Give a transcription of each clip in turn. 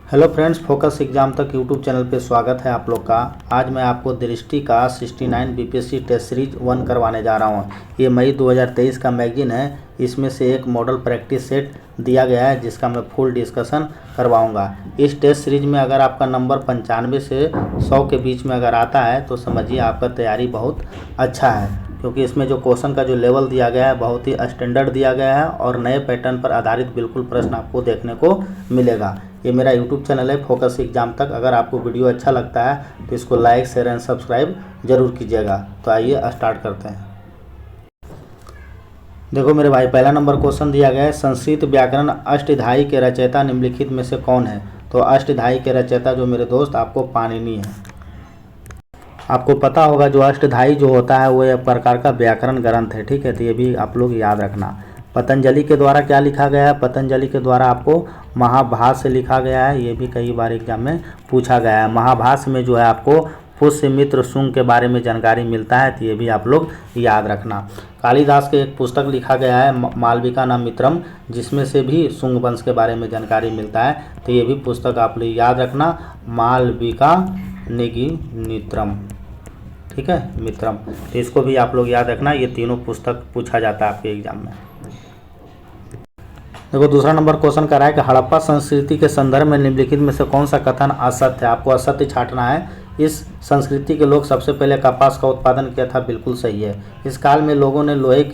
Hello friends, focus exam तक YouTube channel पे स्वागत है आप लोग का। आज मैं आपको दृष्टि का 69 बीपीएससी टेस्ट सीरीज 1 करवाने जा रहा हूँ। ये मई 2023 का मैगजीन है। इसमें से एक मॉडल प्रैक्टिस सेट दिया गया है जिसका मैं फुल डिस्कशन करवाऊँगा। इस टेस्ट सीरीज में अगर आपका नंबर 95 से 100 के बीच में अगर आता है तो समझिए आपका तैयारी बहुत अच्छा है, क्योंकि इसमें जो क्वेश्चन का जो लेवल दिया गया है बहुत ही स्टैंडर्ड दिया गया है और नए पैटर्न पर आधारित बिल्कुल प्रश्न आपको देखने को मिलेगा। ये मेरा यूट्यूब चैनल है फोकस एग्जाम तक। अगर आपको वीडियो अच्छा लगता है तो इसको लाइक, शेयर एंड सब्सक्राइब जरूर कीजिएगा। तो आइए स्टार्ट करते हैं। देखो मेरे भाई, पहला नंबर क्वेश्चन दिया गया है, संस्कृत व्याकरण अष्टधाई के रचयिता निम्नलिखित में से कौन है। तो अष्टधाई के रचयिता जो मेरे दोस्त आपको पाणिनि है। आपको पता होगा जो अष्टधाई जो होता है वो एक प्रकार का व्याकरण ग्रंथ है, ठीक है। तो ये भी आप लोग याद रखना। पतंजलि के द्वारा क्या लिखा गया है, पतंजलि के द्वारा आपको महाभाष्य लिखा गया है। ये भी कई बार एग्जाम में पूछा गया है। महाभाष्य में जो है आपको पुष्य मित्र शुंग के बारे में जानकारी मिलता है, तो ये भी आप लोग याद रखना। कालिदास के एक पुस्तक लिखा गया है मालविका नाम मित्रम, जिसमें से भी शुंग वंश के बारे में जानकारी मिलता है। तो ये भी पुस्तक आप लोग याद रखना, मालविका निगिनित्रम, ठीक है, मित्रम। तो इसको भी आप लोग याद रखना। ये तीनों पुस्तक पूछा जाता है आपके एग्जाम में। देखो दूसरा नंबर क्वेश्चन कर रहा है कि हड़प्पा संस्कृति के संदर्भ में निम्नलिखित में से कौन सा कथन असत्य है। आपको असत्य छांटना है। इस संस्कृति के लोग सबसे पहले कपास का उत्पादन किया था, बिल्कुल सही है। इस काल में लोगों ने लोहे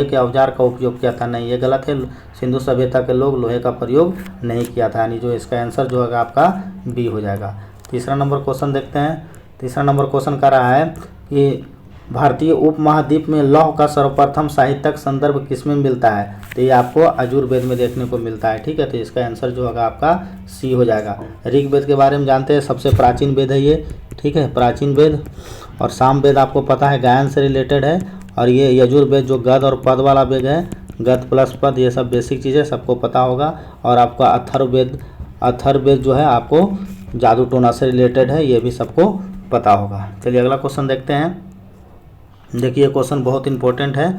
के औजार का उपयोग किया था, नहीं, ये गलत है। सिंधु सभ्यता के लोग लोहे का प्रयोग नहीं किया था, यानी जो इसका आंसर जो होगा आपका बी हो जाएगा। तीसरा नंबर क्वेश्चन देखते हैं। तीसरा नंबर क्वेश्चन कर रहा है कि भारतीय उपमहाद्वीप में लौह का सर्वप्रथम साहित्यिक संदर्भ किसमें मिलता है। तो ये आपको यजुर्वेद में देखने को मिलता है, ठीक है। तो इसका आंसर जो होगा आपका सी हो जाएगा। ऋग्वेद के बारे में जानते हैं, सबसे प्राचीन वेद है ये, ठीक है, प्राचीन वेद। और सामवेद आपको पता है गायन से रिलेटेड है। और ये यजुर्वेद जो गद और पद वाला वेद है, गद प्लस पद, ये सब बेसिक चीज़ें सबको पता होगा। और आपका अथर्ववेद जो है आपको जादू टोना से रिलेटेड है, ये भी सबको पता होगा। चलिए अगला क्वेश्चन देखते हैं। देखिए क्वेश्चन बहुत इंपॉर्टेंट है।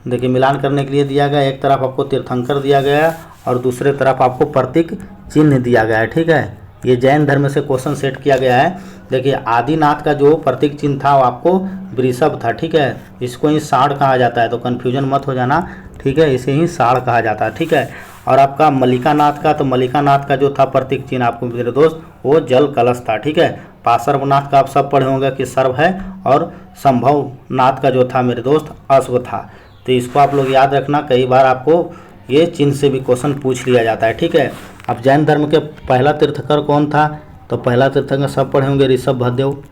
देखिए मिलान करने के लिए दिया गया, एक तरफ आपको तीर्थंकर दिया गया और दूसरे तरफ आपको प्रतीक चिन्ह दिया गया है, ठीक है। ये जैन धर्म से क्वेश्चन सेट किया गया है। देखिए आदिनाथ का जो प्रतीक चिन्ह था वो आपको वृषभ था, ठीक है। इसको ही साढ़ कहा जाता है, तो कन्फ्यूजन मत हो जाना, ठीक है। इसे ही साढ़ कहा जाता है, ठीक है। और आपका मल्लिकानाथ का, तो मल्लिकानाथ का जो था प्रतीक चिन्ह आपको मेरे दोस्त वो जल कलश था, ठीक है। पार्श्वनाथ का आप सब पढ़े होंगे कि सर्व है। और संभव नाथ का जो था मेरे दोस्त अश्व था। तो इसको आप लोग याद रखना, कई बार आपको ये चिन्ह से भी क्वेश्चन पूछ लिया जाता है, ठीक है। अब जैन धर्म के पहला तीर्थंकर कौन था। तो पहला तीर्थंकर सब पढ़े होंगे ऋषभदेव,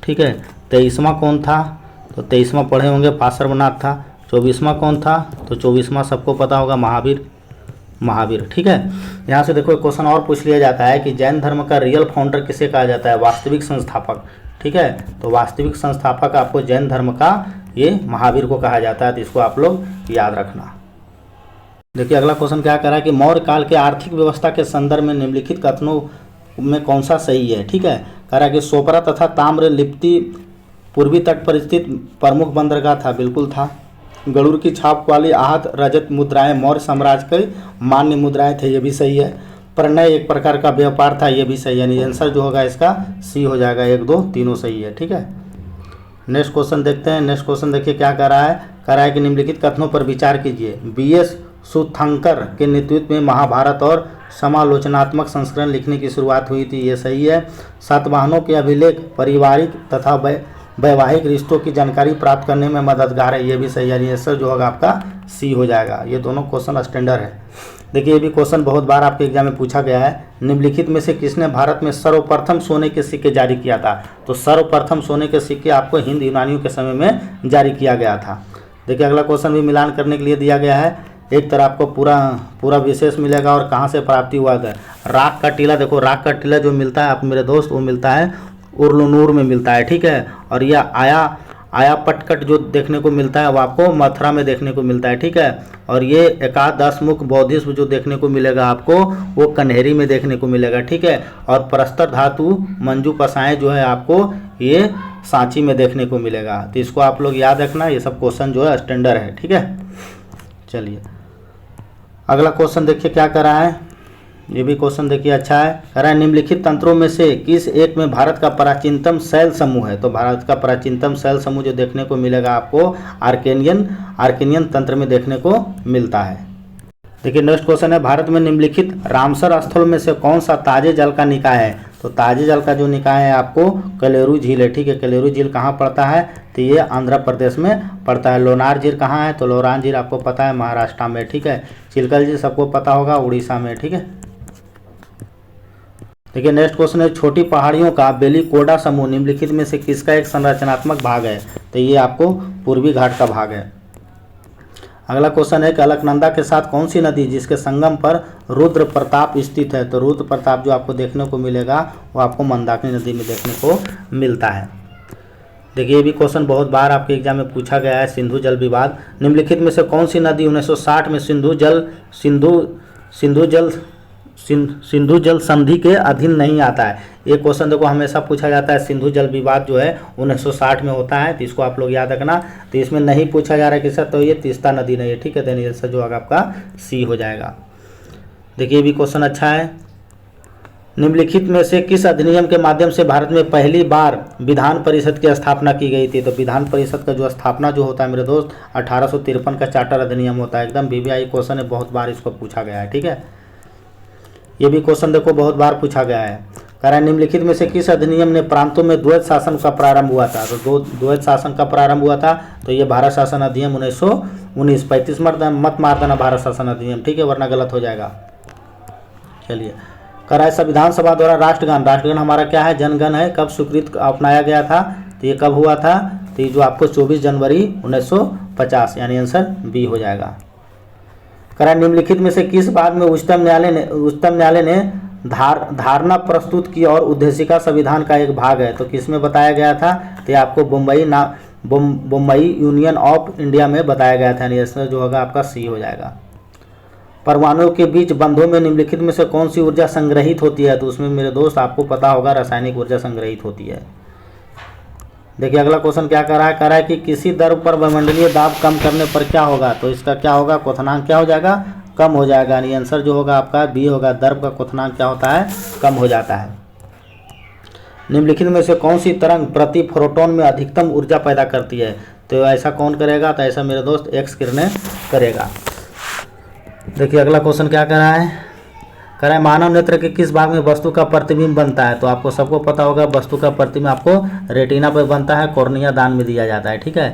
ठीक है। 23वां कौन था। तो 23वां पढ़े होंगे पार्श्वनाथ था। 24वां कौन था। तो 24वां सबको पता होगा महावीर, ठीक है। यहाँ से देखो क्वेश्चन और पूछ लिया जाता है कि जैन धर्म का रियल फाउंडर किसे कहा जाता है, वास्तविक संस्थापक, ठीक है। तो वास्तविक संस्थापक आपको जैन धर्म का ये महावीर को कहा जाता है। तो इसको आप लोग याद रखना। देखिए अगला क्वेश्चन क्या कह रहा है कि मौर्य काल के आर्थिक व्यवस्था के संदर्भ में निम्नलिखित कथनों में कौन सा सही है, ठीक है। कह रहा है कि सोपरा तथा ताम्र लिप्ति पूर्वी तट पर स्थित प्रमुख बंदरगाह था, बिल्कुल था। गरुड़ की छाप वाली आहत रजत मुद्राएं मौर्य साम्राज्य के मान्य मुद्राएं थे, ये भी सही है। प्रणय एक प्रकार का व्यापार था, ये भी सही है। आंसर जो होगा इसका सी हो जाएगा। 1, 2 तीनों सही है, ठीक है। नेक्स्ट क्वेश्चन देखते हैं। नेक्स्ट क्वेश्चन देखिए क्या कह रहा है कि निम्नलिखित कथनों पर विचार कीजिए। बीएस सुथंकर के नेतृत्व में महाभारत और समालोचनात्मक संस्करण लिखने की शुरुआत हुई थी, ये सही है। सातवाहनों के अभिलेख पारिवारिक तथा वैवाहिक रिश्तों की जानकारी प्राप्त करने में मददगार है, ये भी सही है। आंसर जो होगा आपका सी हो जाएगा। ये दोनों क्वेश्चन स्टैंडर्ड है। देखिए ये भी क्वेश्चन बहुत बार आपके एग्जाम में पूछा गया है। निम्नलिखित में से किसने भारत में सर्वप्रथम सोने के सिक्के जारी किया था। तो सर्वप्रथम सोने के सिक्के आपको हिंद यूनानियों के समय में जारी किया गया था। देखिए अगला क्वेश्चन भी मिलान करने के लिए दिया गया है। एक तरह आपको पूरा विशेष मिलेगा और कहाँ से प्राप्ति हुआ है। राख का टीला, देखो राख का टीला जो मिलता है आप मेरे दोस्त वो मिलता है उर्लूनूर में मिलता है, ठीक है। और यह आया पटकट जो देखने को मिलता है वो आपको मथुरा में देखने को मिलता है, ठीक है। और ये एकादश मुख बौद्धिस्म जो देखने को मिलेगा आपको वो कन्हेरी में देखने को मिलेगा, ठीक है। और प्रस्तर धातु मंजू पसाएँ जो है आपको ये सांची में देखने को मिलेगा। तो इसको आप लोग याद रखना, ये सब क्वेश्चन जो है स्टैंडर्ड है, ठीक है। चलिए अगला क्वेश्चन देखिए क्या कर रहा है, ये भी क्वेश्चन देखिए अच्छा है। कह रहा है निम्नलिखित तंत्रों में से किस एक में भारत का प्राचीनतम शैल समूह है। तो भारत का प्राचीनतम शैल समूह जो देखने को मिलेगा आपको आर्केनियन तंत्र में देखने को मिलता है। देखिए नेक्स्ट क्वेश्चन है, भारत में निम्नलिखित रामसर स्थल में से कौन सा ताजे जल का निकाय है। तो ताजे जल का जो निकाय है आपको कलेरू झील है। ठीक है, कलेरू झील कहाँ पड़ता है, तो ये आंध्र प्रदेश में पड़ता है। लोनार झील कहाँ है, तो लोनार झील आपको पता है महाराष्ट्र में। ठीक है, चिल्कल झील सबको पता होगा उड़ीसा में। ठीक है, देखिए नेक्स्ट क्वेश्चन है, छोटी पहाड़ियों का बेलीकोडा समूह निम्नलिखित में से किसका एक संरचनात्मक भाग है। तो ये आपको पूर्वी घाट का भाग है। अगला क्वेश्चन है कि अलकनंदा के साथ कौन सी नदी जिसके संगम पर रुद्र प्रताप स्थित है। तो रुद्र प्रताप जो आपको देखने को मिलेगा वो आपको मंदाकिनी नदी में देखने को मिलता है। देखिए ये भी क्वेश्चन बहुत बार आपके एग्जाम में पूछा गया है, सिंधु जल विवाद निम्नलिखित में से कौन सी नदी 1960 में सिंधु जल संधि के अधीन नहीं आता है। ये क्वेश्चन देखो हमेशा पूछा जाता है, सिंधु जल विवाद जो है 1960 में होता है, तो इसको आप लोग याद रखना। तो इसमें नहीं पूछा जा रहा है कि सर तो ये तीस्ता नदी नहीं है। ठीक है, देन ये जो होगा आपका सी हो जाएगा। देखिए ये भी क्वेश्चन अच्छा है, निम्नलिखित में से किस अधिनियम के माध्यम से भारत में पहली बार विधान परिषद की स्थापना की गई थी। तो विधान परिषद का जो स्थापना जो होता है मेरे दोस्त 1853 का चार्टर अधिनियम होता है। एकदम वीवीआई क्वेश्चन है, बहुत बार इसको पूछा गया है। ठीक है, ये भी क्वेश्चन देखो बहुत बार पूछा गया है। कह रहा है निम्नलिखित में से किस अधिनियम ने प्रांतों में द्वैत शासन का प्रारंभ हुआ था। तो द्वैत शासन का प्रारंभ हुआ था, तो ये भारत शासन अधिनियम 1919 35 मत मार देना भारत शासन अधिनियम। ठीक है, वरना गलत हो जाएगा। चलिए, कह रहा है संविधान सभा द्वारा राष्ट्रगान हमारा क्या है, जनगण है, कब स्वीकृत अपनाया गया था। तो ये कब हुआ था, तो ये जो आपको 24 जनवरी 1950, यानी आंसर बी हो जाएगा। कह रहा है निम्नलिखित में से किस बात में उच्चतम न्यायालय ने धारणा प्रस्तुत की और उद्देशिका संविधान का एक भाग है। तो किस में बताया गया था, तो ये आपको बम्बई यूनियन ऑफ इंडिया में बताया गया था, यानी इसमें जो होगा आपका सी हो जाएगा। परमाणुओं के बीच बंधों में निम्नलिखित में से कौन सी ऊर्जा संग्रहित होती है। तो उसमें मेरे दोस्त आपको पता होगा रासायनिक ऊर्जा संग्रहित होती है। देखिए अगला क्वेश्चन क्या कर रहा है, कह रहा है कि किसी द्रव पर वायुमंडलीय दाब कम करने पर क्या होगा। तो इसका क्या होगा, क्वथनांक क्या हो जाएगा, कम हो जाएगा, यानी आंसर जो होगा आपका बी होगा। द्रव का क्वथनांक क्या होता है, कम हो जाता है। निम्नलिखित में से कौन सी तरंग प्रति फोटोन में अधिकतम ऊर्जा पैदा करती है। तो ऐसा कौन करेगा, तो ऐसा मेरे दोस्त एक्स किरणें करेगा। देखिए अगला क्वेश्चन क्या कर रहा है, कह रहा है मानव नेत्र के किस भाग में वस्तु का प्रतिबिंब बनता है। तो आपको सबको पता होगा वस्तु का प्रतिबिंब आपको रेटिना पर बनता है, कॉर्निया दान में दिया जाता है। ठीक है,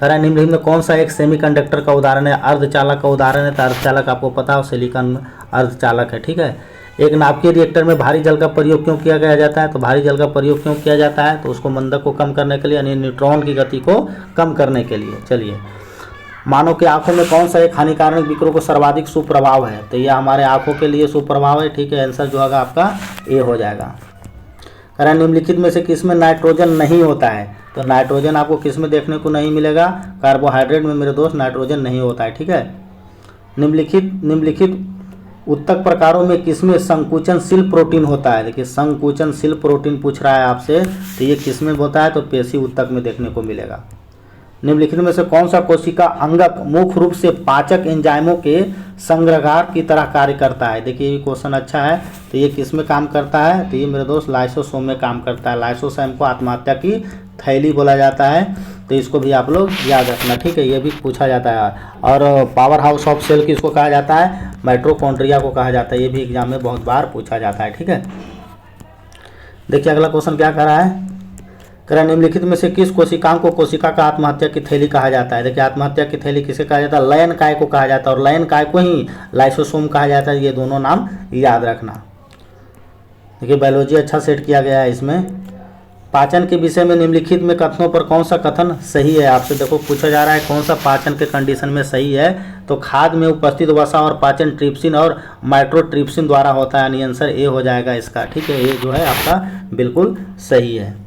कह रहा है निम्नलिखित में कौन सा एक सेमीकंडक्टर का उदाहरण है, अर्धचालक का उदाहरण है। तो अर्धचालक आपको पता हो सिलिकॉन अर्धचालक है। ठीक है, एक नाभिकीय रिएक्टर में भारी जल का प्रयोग क्यों किया गया जाता है। तो भारी जल का प्रयोग क्यों किया जाता है, तो उसको मंदक को कम करने के लिए, यानी न्यूट्रॉन की गति को कम करने के लिए। चलिए, मानव की आंखों में कौन सा एक हानिकारक विकिरण को सर्वाधिक सुप्रभाव है। तो यह हमारे आंखों के लिए सुप्रभाव है। ठीक है, आंसर जो होगा आपका ए हो जाएगा। कह रहा है निम्नलिखित में से किस में नाइट्रोजन नहीं होता है। तो नाइट्रोजन आपको किस में देखने को नहीं मिलेगा, कार्बोहाइड्रेट में मेरे दोस्त नाइट्रोजन नहीं होता है। ठीक है, निम्नलिखित उत्तक प्रकारों में किसमें संकुचनशील प्रोटीन होता है। देखिए संकुचनशील प्रोटीन पूछ रहा है आपसे, तो ये किसमें होता है, तो पेशी उत्तक में देखने को मिलेगा। निम्नलिखित में से कौन सा कोशिका अंगक मुख्य रूप से पाचक एंजाइमों के संग्रहकार की तरह कार्य करता है। देखिए ये क्वेश्चन अच्छा है, तो ये किस में काम करता है, तो ये मेरे दोस्त लाइसोसोम में काम करता है। लाइसोसोम को आत्महत्या की थैली बोला जाता है, तो इसको भी आप लोग याद रखना। ठीक है, ये भी पूछा जाता है। और पावर हाउस ऑफ सेल किसको कहा जाता है, माइटोकॉन्ड्रिया को कहा जाता है। ये भी एग्जाम में बहुत बार पूछा जाता है। ठीक है, देखिए अगला क्वेश्चन क्या कर रहा है, कह रहा है निम्नलिखित में से किस कोशिकांग को कोशिका का आत्महत्या की थैली कहा जाता है। देखिए आत्महत्या की थैली किसे कहा जाता है, लयन काय को कहा जाता है, और लयन काय को ही लाइसोसोम कहा जाता है। ये दोनों नाम याद रखना। देखिए बायोलॉजी अच्छा सेट किया गया है इसमें। पाचन के विषय में निम्नलिखित में कथनों पर कौन सा कथन सही है। आपसे देखो पूछा जा रहा है कौन सा पाचन के कंडीशन में सही है। तो खाद्य में उपस्थित वसा और पाचन ट्रिप्सिन और माइट्रोट्रिप्सिन द्वारा होता है, यानी आंसर ए हो जाएगा इसका। ठीक है, ये जो है आपका बिल्कुल सही है।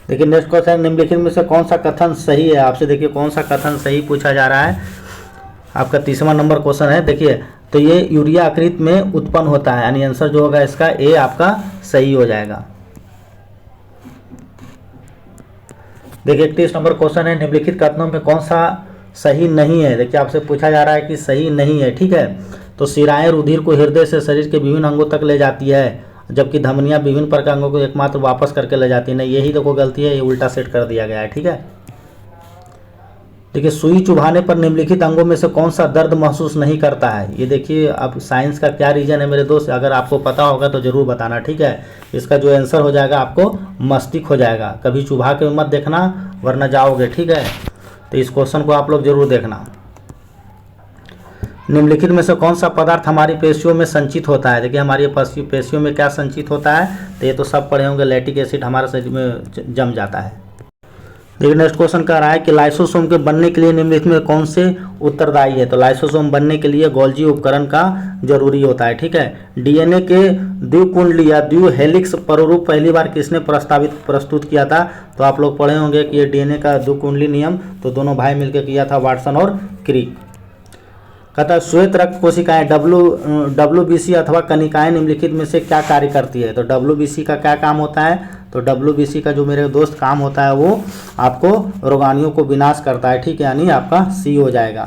देखिए नेक्स्ट क्वेश्चन, निम्नलिखित में से कौन सा कथन सही है। आपसे देखिए कौन सा कथन सही पूछा जा रहा है, आपका 30वां नंबर क्वेश्चन है। देखिए तो ये यूरिया आकृति में उत्पन्न होता है, यानी आंसर जो होगा इसका ए आपका सही हो जाएगा। देखिए 31 नंबर क्वेश्चन है, निम्नलिखित कथनों में कौन सा सही नहीं है। देखिए आपसे पूछा जा रहा है कि सही नहीं है, ठीक है। तो शिराएं रुधिर को हृदय से शरीर के विभिन्न अंगों तक ले जाती है, जबकि धमनियां विभिन्न प्रकार अंगों को एकमात्र वापस करके ले जाती है। नहीं, यही देखो गलती है, ये उल्टा सेट कर दिया गया है, ठीक है। देखिए सुई चुभाने पर निम्नलिखित अंगों में से कौन सा दर्द महसूस नहीं करता है। ये देखिए अब साइंस का क्या रीजन है मेरे दोस्त, अगर आपको पता होगा तो जरूर बताना, ठीक है। इसका जो आंसर हो जाएगा आपको मस्तिष्क हो जाएगा। कभी चुभा के मत देखना वरना जाओगे, ठीक है। तो इस क्वेश्चन को आप लोग जरूर देखना। निम्नलिखित में से कौन सा पदार्थ हमारी पेशियों में संचित होता है। देखिए हमारी पेशियों में क्या संचित होता है, तो ये तो सब पढ़े होंगे, लैक्टिक एसिड हमारे शरीर में जम जाता है। देखिए नेक्स्ट क्वेश्चन कह रहा है कि लाइसोसोम के बनने के लिए निम्नलिखित में कौन से उत्तरदायी है। तो लाइसोसोम बनने के लिए गोल्जी उपकरण का जरूरी होता है, ठीक है। डीएनए के द्विकुंडली या द्विहेलिक्स प्रारूप पहली बार किसने प्रस्तुत किया था। तो आप लोग पढ़े होंगे कि ये डीएनए का द्विकुंडली नियम तो दोनों भाई मिलकर किया था, वाटसन और क्रिक। कहता है श्वेत रक्त कोशिकाएं WBC अथवा कनिकाएं निम्नलिखित में से क्या कार्य करती है। तो WBC का क्या काम होता है। तो WBC का जो मेरे दोस्त काम होता है वो आपको रोगाणुओं को विनाश करता है, ठीक है, यानी आपका C हो जाएगा।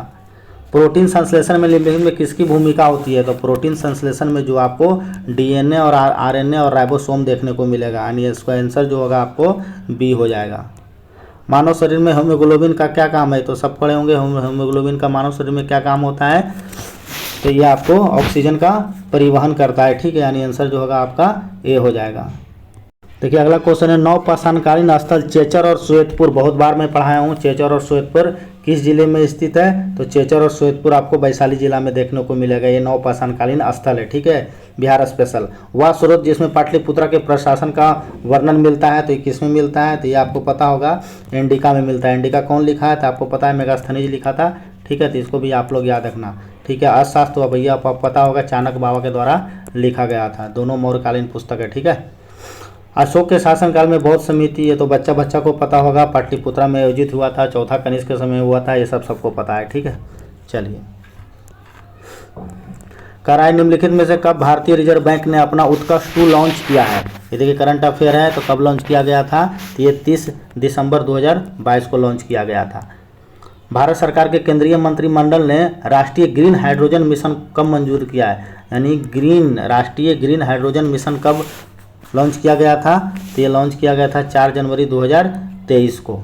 प्रोटीन संश्लेषण में निम्नलिखित में किसकी भूमिका होती है। तो प्रोटीन संश्लेषण में जो आपको DNA और RNA और राइबोसोम देखने को मिलेगा, यानी इसका आंसर जो होगा आपको B हो जाएगा। मानव शरीर में हीमोग्लोबिन का क्या काम है। तो सब पढ़े होंगे हीमोग्लोबिन का मानव शरीर में क्या काम होता है। तो ये आपको ऑक्सीजन का परिवहन करता है, ठीक है, यानी आंसर जो होगा आपका A हो जाएगा। देखिए अगला क्वेश्चन है नवपाषाणकालीन स्थल चेचर और श्वेतपुर, बहुत बार मैं पढ़ाया हूँ। चेचर और श्वेतपुर किस जिले में स्थित है। तो चेचर और श्वेतपुर आपको वैशाली जिला में देखने को मिलेगा। ये नवपाषाणकालीन स्थल है, ठीक है, बिहार स्पेशल। वह स्रोत जिसमें पाटलिपुत्र के प्रशासन का वर्णन मिलता है, तो ये किस में मिलता है। तो ये आपको पता होगा इंडिका में मिलता है। इंडिका कौन लिखा है। तो आपको पता है मेगास्थनीज लिखा था, ठीक है। तो इसको भी आप लोग याद रखना, ठीक है। अर्थशास्त्र तो भैया आपको पता होगा चाणक्य बाबा के द्वारा लिखा गया था। दोनों मौर्यकालीन पुस्तक है, ठीक है। अशोक के शासनकाल में बौद्ध समिति, ये तो बच्चा को पता होगा, पाटलिपुत्रा में आयोजित हुआ था, चौथा कनिष्क के समय हुआ था, ये सब सबको पता है, ठीक है। चलिए कराए निम्नलिखित में से कब भारतीय रिजर्व बैंक ने अपना उत्कर्ष 2 लॉन्च किया है। ये देखिए करंट अफेयर है, तो कब लॉन्च किया गया था। तो ये 30 दिसंबर 2022 को लॉन्च किया गया था। भारत सरकार के केंद्रीय मंत्रिमंडल ने राष्ट्रीय ग्रीन हाइड्रोजन मिशन कब मंजूर किया है, यानी राष्ट्रीय ग्रीन हाइड्रोजन मिशन कब लॉन्च किया गया था। तो ये लॉन्च किया गया था 4 जनवरी 2023 को।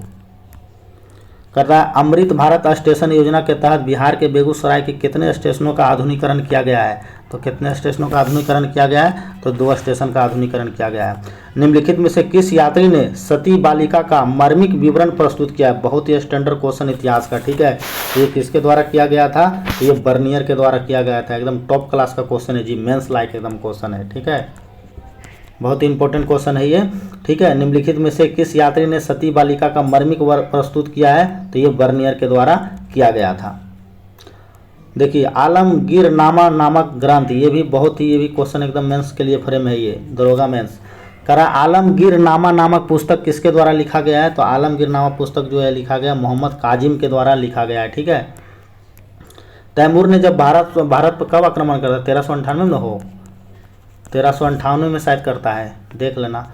कर रहा है अमृत भारत स्टेशन योजना के तहत बिहार के बेगूसराय के कितने स्टेशनों का आधुनिकीकरण किया गया है। तो कितने स्टेशनों का आधुनिकीकरण किया गया है। तो 2 स्टेशन का आधुनिकीकरण किया गया है। निम्नलिखित में से किस यात्री ने सती बालिका का मार्मिक विवरण प्रस्तुत किया है। बहुत ही स्टैंडर्ड क्वेश्चन इतिहास का, ठीक है। ये किसके द्वारा किया गया था। तो ये बर्नियर के द्वारा किया गया था। एकदम टॉप क्लास का क्वेश्चन है जी, मेंस लाइक एकदम क्वेश्चन है, ठीक है। बहुत ही इंपॉर्टेंट क्वेश्चन है ये, ठीक है। निम्नलिखित में से किस यात्री ने सती बालिका का मर्मिक वर्ग प्रस्तुत किया है। तो ये बर्नियर के द्वारा किया गया था। देखिए आलमगीरनामा नामक ग्रंथ, ये भी क्वेश्चन एकदम मेंस के लिए फ्रेम है, ये दरोगा मेंस करा। आलमगीरनामा नामक पुस्तक किसके द्वारा लिखा गया है। तो आलमगीरनामा पुस्तक जो है लिखा गया मोहम्मद काजिम के द्वारा लिखा गया है, ठीक है। तैमूर ने जब भारत पर कब आक्रमण करा। 1398 में हो, 1398 में शायद करता है, देख लेना।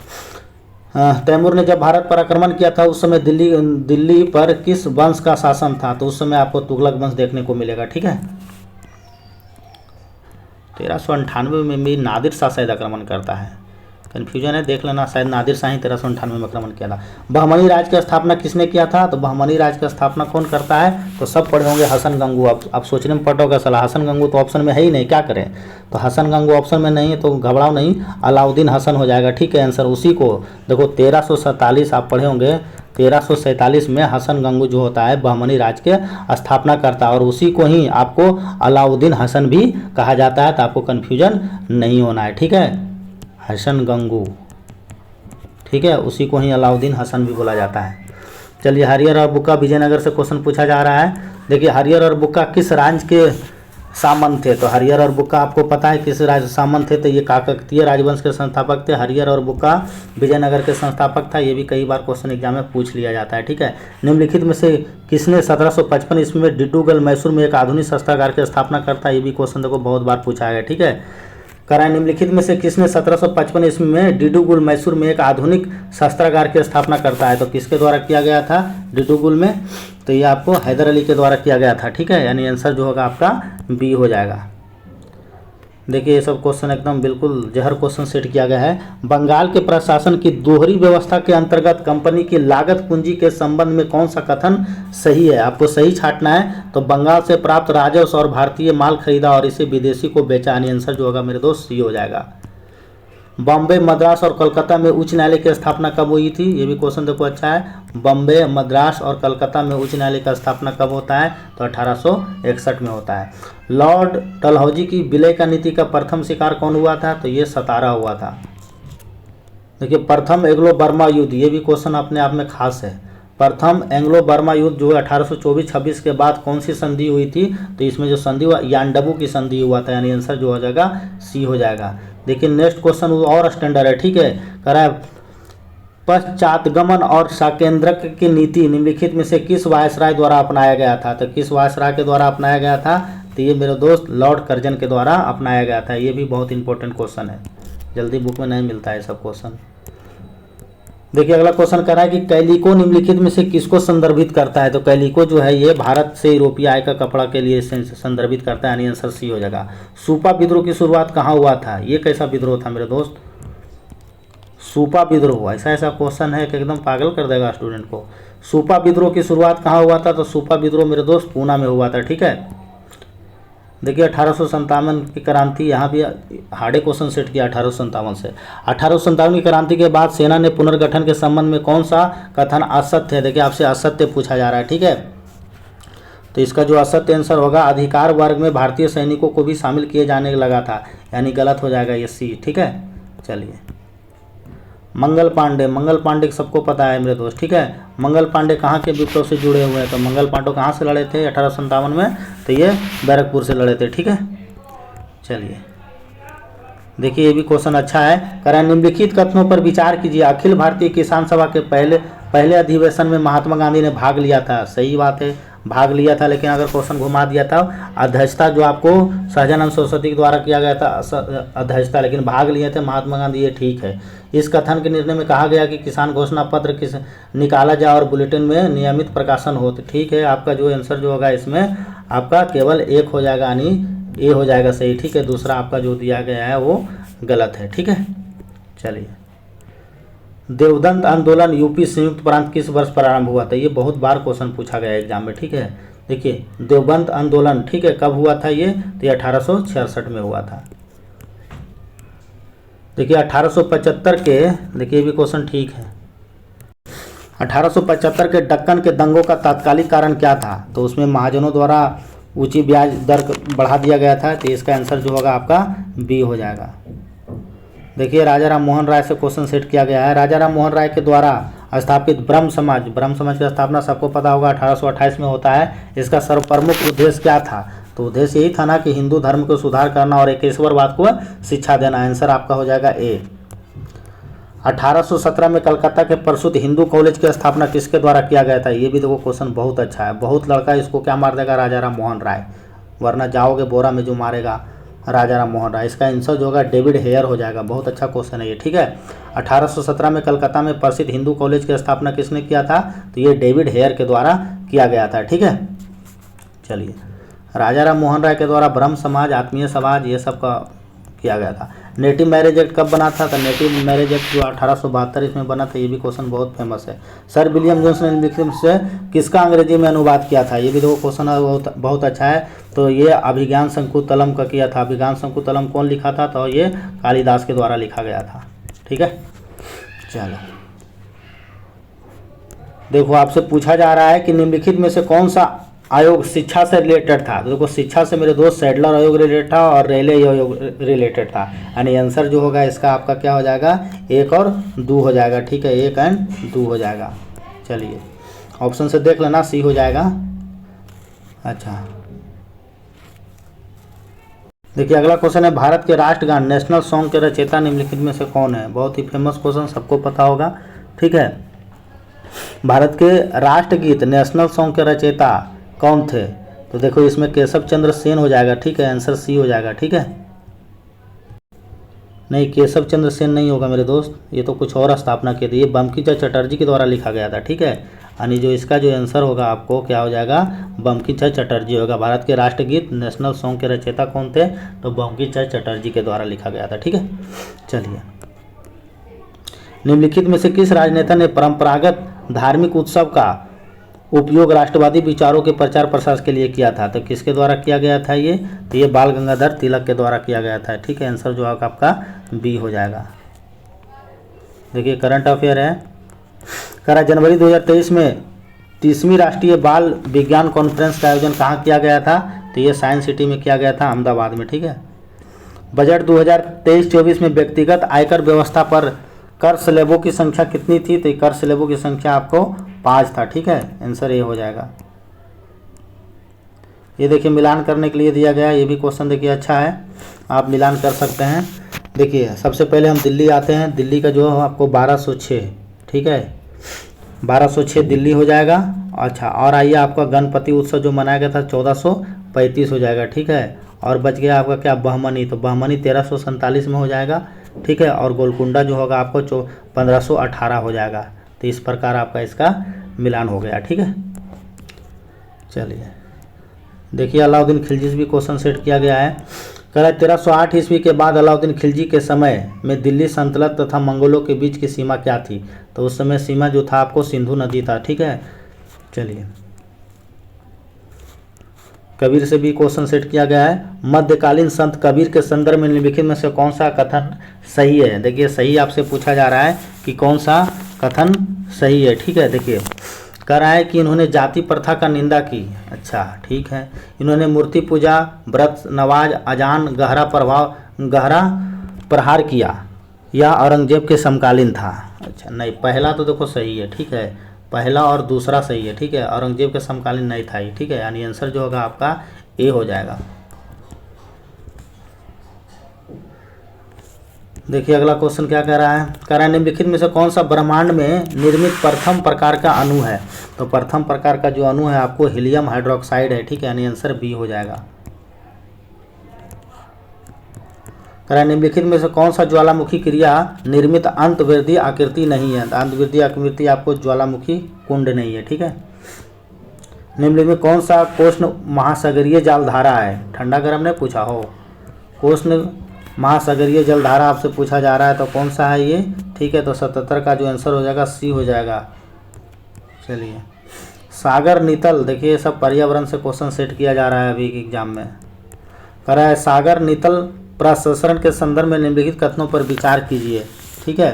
तैमूर ने जब भारत पर आक्रमण किया था उस समय दिल्ली पर किस वंश का शासन था। तो उस समय आपको तुगलक वंश देखने को मिलेगा, ठीक है। 1398 में भी नादिर शाह शायद आक्रमण करता है, कन्फ्यूजन है, देख लेना। शायद नादिर शाह ही 1398 में आक्रमण किया था। बहमनी राज की स्थापना किसने किया था। तो बहमनी राज की स्थापना कौन करता है। तो सब पढ़े होंगे हसन गंगू। आप सोचने में पटो का सलाह, हसन गंगू तो ऑप्शन में है ही नहीं, क्या करें। तो हसन गंगू ऑप्शन में नहीं है तो घबराओ नहीं, अलाउद्दीन हसन हो जाएगा, ठीक है। आंसर उसी को देखो 1347 आप पढ़े होंगे, 1347 में हसन गंगू जो होता है बहमनी राज के स्थापना करता है और उसी को ही आपको अलाउद्दीन हसन भी कहा जाता है। तो आपको कन्फ्यूजन नहीं होना है, ठीक है। हसन गंगू, ठीक है, उसी को ही अलाउद्दीन हसन भी बोला जाता है। चलिए हरियर और बुक्का विजयनगर से क्वेश्चन पूछा जा रहा है। देखिए हरियर और बुक्का किस राज्य के सामंत थे। तो हरियर और बुक्का आपको पता है किस राज्य सामंत थे। तो ये काकतीय राजवंश के संस्थापक थे। हरियर और बुक्का विजयनगर के संस्थापक था। ये भी कई बार क्वेश्चन एग्जाम में पूछ लिया जाता है, ठीक है। निम्नलिखित में से किसने 1755 ईस्वी में डिडूगल मैसूर में एक आधुनिक शस्त्रागार की स्थापना करता है। ये भी क्वेश्चन देखो बहुत बार पूछा गया, ठीक है। कराए निम्नलिखित में से किसने 1755 ईस्वी में डिडुगुल मैसूर में एक आधुनिक शस्त्रागार की स्थापना करता है? तो किसके द्वारा किया गया था डिडुगुल में? तो ये आपको हैदर अली के द्वारा किया गया था। ठीक है, यानी आंसर जो होगा आपका बी हो जाएगा। देखिए ये सब क्वेश्चन एकदम बिल्कुल जहर क्वेश्चन सेट किया गया है। बंगाल के प्रशासन की दोहरी व्यवस्था के अंतर्गत कंपनी की लागत पूंजी के संबंध में कौन सा कथन सही है? आपको सही छांटना है। तो बंगाल से प्राप्त राजस्व और भारतीय माल खरीदा और इसे विदेशी को बेचा, यानी आंसर जो होगा मेरे दोस्त सी हो जाएगा। बॉम्बे, मद्रास और कलकत्ता में उच्च न्यायालय की स्थापना कब हुई थी? ये भी क्वेश्चन देखो अच्छा है। बॉम्बे, मद्रास और कलकत्ता में उच्च न्यायालय का स्थापना कब होता है? तो 1861 में होता है। लॉर्ड डलहौजी की विलय का नीति का प्रथम शिकार कौन हुआ था? तो ये सतारा हुआ था। देखिए प्रथम एंग्लो बर्मा युद्ध, ये भी क्वेश्चन अपने आप में खास है। प्रथम एंग्लो बर्मा युद्ध जो है 1824-26 के बाद कौन सी संधि हुई थी? तो इसमें जो संधि हुआ यानडबू की संधि हुआ था, यानी आंसर जो हो जाएगा सी हो जाएगा। देखिए नेक्स्ट क्वेश्चन और स्टैंडर्ड है। ठीक है, करा पश्चातगमन और साकेंद्रक की नीति निम्नलिखित में से किस वायसराय द्वारा अपनाया गया था? तो किस वायसराय के द्वारा अपनाया गया था? तो ये मेरे दोस्त लॉर्ड कर्जन के द्वारा अपनाया गया था। ये भी बहुत इंपॉर्टेंट क्वेश्चन है, जल्दी बुक में नहीं मिलता है सब क्वेश्चन। देखिए अगला क्वेश्चन कर रहा है कि कैलिको निम्नलिखित में से किसको संदर्भित करता है? तो कैलिको जो है ये भारत से यूरोपीय आय का कपड़ा के लिए संदर्भित करता है, यानी आंसर सी हो जाएगा। सूपा विद्रोह की शुरुआत कहाँ हुआ था? ये कैसा विद्रोह था मेरे दोस्त? सूपा विद्रोह, ऐसा ऐसा क्वेश्चन है कि एकदम पागल कर देगा स्टूडेंट को। सूपा विद्रोह की शुरुआत कहाँ हुआ था? तो सूपा विद्रोह मेरे दोस्त पूना में हुआ था। ठीक है, देखिए 1857 की क्रांति, यहाँ भी हार्डे क्वेश्चन सेट किया 1857 से। 1857 की क्रांति के बाद सेना ने पुनर्गठन के संबंध में कौन सा कथन असत्य है? देखिए आपसे असत्य पूछा जा रहा है। ठीक है, तो इसका जो असत्य आंसर होगा, अधिकार वर्ग में भारतीय सैनिकों को भी शामिल किए जाने लगा था, यानी गलत हो जाएगा ये सी। ठीक है, चलिए मंगल पांडे, मंगल पांडे सबको पता है मेरे दोस्त। ठीक है, मंगल पांडे कहाँ के विप्लव से जुड़े हुए हैं? तो मंगल पांडे कहाँ से लड़े थे 1857 में? तो ये बैरकपुर से लड़े थे। ठीक है, चलिए देखिए ये भी क्वेश्चन अच्छा है। करें निम्नलिखित कथनों पर विचार कीजिए। अखिल भारतीय किसान सभा के पहले अधिवेशन में महात्मा गांधी ने भाग लिया था। सही बात है, भाग लिया था, लेकिन अगर क्वेश्चन घुमा दिया था अध्यक्षता जो आपको सहजानंद सरस्वती के द्वारा किया गया था अध्यक्षता, लेकिन भाग लिए थे महात्मा गांधी, ये ठीक है। इस कथन के निर्णय में कहा गया कि किसान घोषणा पत्र किस निकाला जाए और बुलेटिन में नियमित प्रकाशन हो। तो ठीक है, आपका जो आंसर जो होगा इसमें आपका केवल एक हो जाएगा, यानी ए हो जाएगा सही। ठीक है, दूसरा आपका जो दिया गया है वो गलत है। ठीक है, चलिए देवदंत आंदोलन यूपी संयुक्त प्रांत किस वर्ष प्रारंभ हुआ था? ये बहुत बार क्वेश्चन पूछा गया एग्जाम में। ठीक है, देखिए देवबंद आंदोलन, ठीक है, कब हुआ था ये? तो ये 1866 में हुआ था। देखिए 1875 के, देखिए भी क्वेश्चन ठीक है। 1875 के दक्कन के दंगों का तात्कालिक कारण क्या था? तो उसमें महाजनों द्वारा ऊंची ब्याज दर बढ़ा दिया गया था। तो इसका आंसर जो होगा आपका बी हो जाएगा। देखिए राजा राम मोहन राय से क्वेश्चन सेट किया गया है। राजा राम मोहन राय के द्वारा स्थापित ब्रह्म समाज की स्थापना सबको पता होगा 1828 में होता है। इसका सर्वप्रमुख उद्देश्य क्या था? तो उद्देश्य यही था ना कि हिंदू धर्म को सुधार करना और एकेश्वरवाद को शिक्षा देना। आंसर आपका हो जाएगा ए। 1817 में कलकत्ता के प्रसिद्ध हिंदू कॉलेज की स्थापना किसके द्वारा किया गया था? ये भी देखो क्वेश्चन बहुत अच्छा है। बहुत लड़का इसको क्या मार देगा? राजा राम मोहन राय, वरना जाओगे बोरा में जो मारेगा राजा राम मोहन राय। इसका आंसर जो होगा डेविड हेयर हो जाएगा। बहुत अच्छा क्वेश्चन है ये। ठीक है, 1817 में कलकत्ता में प्रसिद्ध हिंदू कॉलेज की स्थापना किसने किया था? तो ये डेविड हेयर के द्वारा किया गया था। ठीक है, चलिए राजा राम मोहन राय के द्वारा ब्रह्म समाज, आत्मीय समाज, ये सब का किया गया था। नेटिव मैरिज एक्ट कब बना था? तो नेटिव मैरिज एक्ट जो 1872 इसमें बना था। ये भी क्वेश्चन बहुत फेमस है। सर विलियम जोन्स ने निम्नलिखित से किसका अंग्रेजी में अनुवाद किया था? ये भी देखो क्वेश्चन बहुत अच्छा है। तो ये अभिज्ञान शंकुतलम का किया था। अभिज्ञान शंकुतलम कौन लिखा था? तो ये कालिदास के द्वारा लिखा गया था। ठीक है, चलो देखो आपसे पूछा जा रहा है कि निम्नलिखित में से कौन सा आयोग शिक्षा से रिलेटेड था? तो देखो शिक्षा से मेरे दोस्त सैडलर आयोग रिलेटेड था और रेले आयोग रिलेटेड था। यानी आंसर जो होगा इसका आपका क्या हो जाएगा? 1 और 2 हो जाएगा। ठीक है, 1 और 2 हो जाएगा। चलिए ऑप्शन से देख लेना, सी हो जाएगा। अच्छा देखिए अगला क्वेश्चन है, भारत के राष्ट्रगान नेशनल सॉन्ग के रचयिता निम्नलिखित में से कौन है? बहुत ही फेमस क्वेश्चन, सबको पता होगा। ठीक है, भारत के राष्ट्रगीत नेशनल सॉन्ग के रचयिता कौन थे? तो देखो इसमें केशव चंद्र सेन हो जाएगा। ठीक है, आंसर सी हो जाएगा। ठीक है, नहीं, केशव चंद्र सेन नहीं होगा मेरे दोस्त, ये तो कुछ और स्थापना की थी, ये बंकिम चंद्र चटर्जी के द्वारा लिखा गया था, ठीक है। यानी जो इसका जो आंसर होगा आपको क्या हो जाएगा, बंकिम चंद्र चटर्जी होगा। भारत के राष्ट्रगीत नेशनल सॉन्ग के रचयिता कौन थे, तो बंकिम चंद्र चटर्जी के द्वारा लिखा गया था, ठीक है। चलिए, निम्नलिखित में से किस राजनेता ने परंपरागत धार्मिक उत्सव का उपयोग राष्ट्रवादी विचारों के प्रचार प्रसार के लिए किया था, तो किसके द्वारा किया गया था ये, तो ये बाल गंगाधर तिलक के द्वारा किया गया था, ठीक है। आंसर जो है आपका बी हो जाएगा। देखिए करंट अफेयर है, करा जनवरी 2023 में 30वीं राष्ट्रीय बाल विज्ञान कॉन्फ्रेंस का आयोजन कहाँ किया गया था, तो ये साइंस सिटी में किया गया था, अहमदाबाद में, ठीक है। बजट 2023-24 में व्यक्तिगत आयकर व्यवस्था पर कर स्लैबों की संख्या कितनी थी, तो कर स्लैबों की संख्या आपको 5 था, ठीक है। आंसर ये हो जाएगा। ये देखिए मिलान करने के लिए दिया गया, ये भी क्वेश्चन देखिए अच्छा है, आप मिलान कर सकते हैं। देखिए सबसे पहले हम दिल्ली आते हैं, दिल्ली का जो है आपको 1206, ठीक है, 1206 दिल्ली हो जाएगा। अच्छा, और आइए आपका गणपति उत्सव जो मनाया गया था 1435 हो जाएगा, ठीक है। और बच गया आपका क्या, बहमनी, तो बहमनी 1347 में हो जाएगा, ठीक है। और गोलकुंडा जो होगा आपको 1518 हो जाएगा। तो इस प्रकार आपका इसका मिलान हो गया, ठीक है। चलिए देखिए अलाउद्दीन खिलजी से भी क्वेश्चन सेट किया गया है। कह रहा है 1308 ईस्वी के बाद अलाउद्दीन खिलजी के समय में दिल्ली सल्तनत तथा मंगोलों के बीच की सीमा क्या थी, तो उस समय सीमा जो था आपको सिंधु नदी था, ठीक है। चलिए कबीर से भी क्वेश्चन सेट किया गया है, मध्यकालीन संत कबीर के संदर्भ में निम्नलिखित में से कौन सा कथन सही है। देखिए सही आपसे पूछा जा रहा है कि कौन सा कथन सही है, ठीक है। देखिए कह रहा है कि इन्होंने जाति प्रथा का निंदा की, अच्छा ठीक है। इन्होंने मूर्ति पूजा, व्रत नवाज, अजान, गहरा प्रहार किया, या औरंगजेब के समकालीन था। अच्छा नहीं, पहला तो देखो सही है, ठीक है, पहला और दूसरा सही है, ठीक है। औरंगजेब के समकालीन नहीं था ही, ठीक है। यानी आंसर जो होगा आपका ए हो जाएगा। देखिए अगला क्वेश्चन क्या कह रहा है, कह रहा है निम्नलिखित में से कौन सा ब्रह्मांड में निर्मित प्रथम प्रकार का अणु है, तो प्रथम प्रकार का जो अणु है आपको हीलियम हाइड्रोक्साइड है, ठीक है। यानी आंसर बी हो जाएगा। कह रहा है निम्नलिखित में से कौन सा ज्वालामुखी क्रिया निर्मित अंतर्वृद्धि आकृति नहीं है, अंतर्वृद्धि आकृति आपको ज्वालामुखी कुंड नहीं है, ठीक है। निम्नलिखित में कौन सा कोष्ण महासागरीय जलधारा है, ठंडा गर्म ने पूछा हो, कोष्ण महासागरीय जलधारा आपसे पूछा जा रहा है, तो कौन सा है ये, ठीक है। तो 77 का जो आंसर हो जाएगा सी हो जाएगा। चलिए सागर नीतल, देखिए ये सब पर्यावरण से क्वेश्चन सेट किया जा रहा है अभी एग्जाम में। कह रहा है सागर नीतल प्रसंस्करण के संदर्भ में निम्नलिखित कथनों पर विचार कीजिए, ठीक है।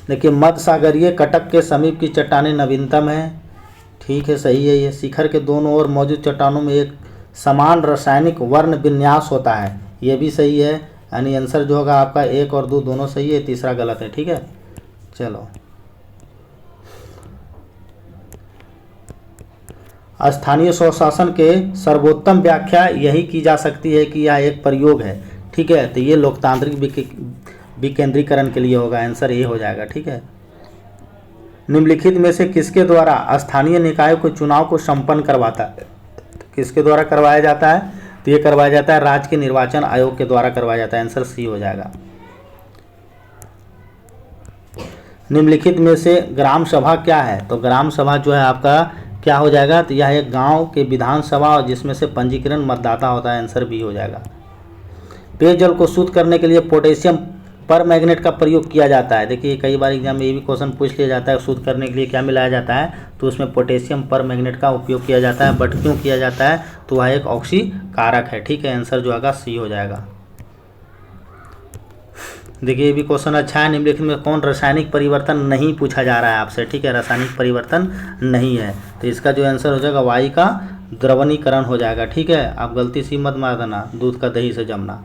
देखिए मध्य सागरीय कटक के समीप की चट्टानें नवीनतम है, ठीक है, सही है। ये शिखर के दोनों ओर मौजूद चट्टानों में एक समान रासायनिक वर्ण विन्यास होता है, ये भी सही है। यानी आंसर जो होगा आपका 1 और 2 दोनों सही है, तीसरा गलत है, ठीक है। चलो स्थानीय स्वशासन के सर्वोत्तम व्याख्या यही की जा सकती है कि यह एक प्रयोग है, ठीक है। तो ये लोकतांत्रिक विकेंद्रीकरण के लिए होगा, आंसर ये हो जाएगा, ठीक है। निम्नलिखित में से किसके द्वारा स्थानीय निकायों को चुनाव को संपन्न करवाता है, किसके द्वारा करवाया जाता है, तो ये करवाया जाता है राज्य के निर्वाचन आयोग के द्वारा करवाया जाता है, आंसर सी हो जाएगा। निम्नलिखित में से ग्राम सभा क्या है, तो ग्राम सभा जो है आपका क्या हो जाएगा, तो यह एक गांव के विधानसभा और जिसमें से पंजीकरण मतदाता होता है, आंसर बी हो जाएगा। पेयजल को शुद्ध करने के लिए पोटेशियम पर मैग्नेट का प्रयोग किया जाता है। देखिए कई बार एग्जाम में ये भी क्वेश्चन पूछ लिया जाता है, शुद्ध करने के लिए क्या मिलाया जाता है, तो उसमें पोटेशियम पर मैग्नेट का उपयोग किया जाता है। बट क्यों किया जाता है, तो वह एक ऑक्सीकारक है, ठीक है। आंसर जो होगा सी हो जाएगा। देखिए ये भी क्वेश्चन अच्छा है, निम्नलिखित में कौन रासायनिक परिवर्तन नहीं पूछा जा रहा है आपसे, ठीक है, रासायनिक परिवर्तन नहीं है, तो इसका जो आंसर हो जाएगा वाई का द्रवनीकरण हो जाएगा, ठीक है। आप गलती से मत मार देना, दूध का दही से जमना।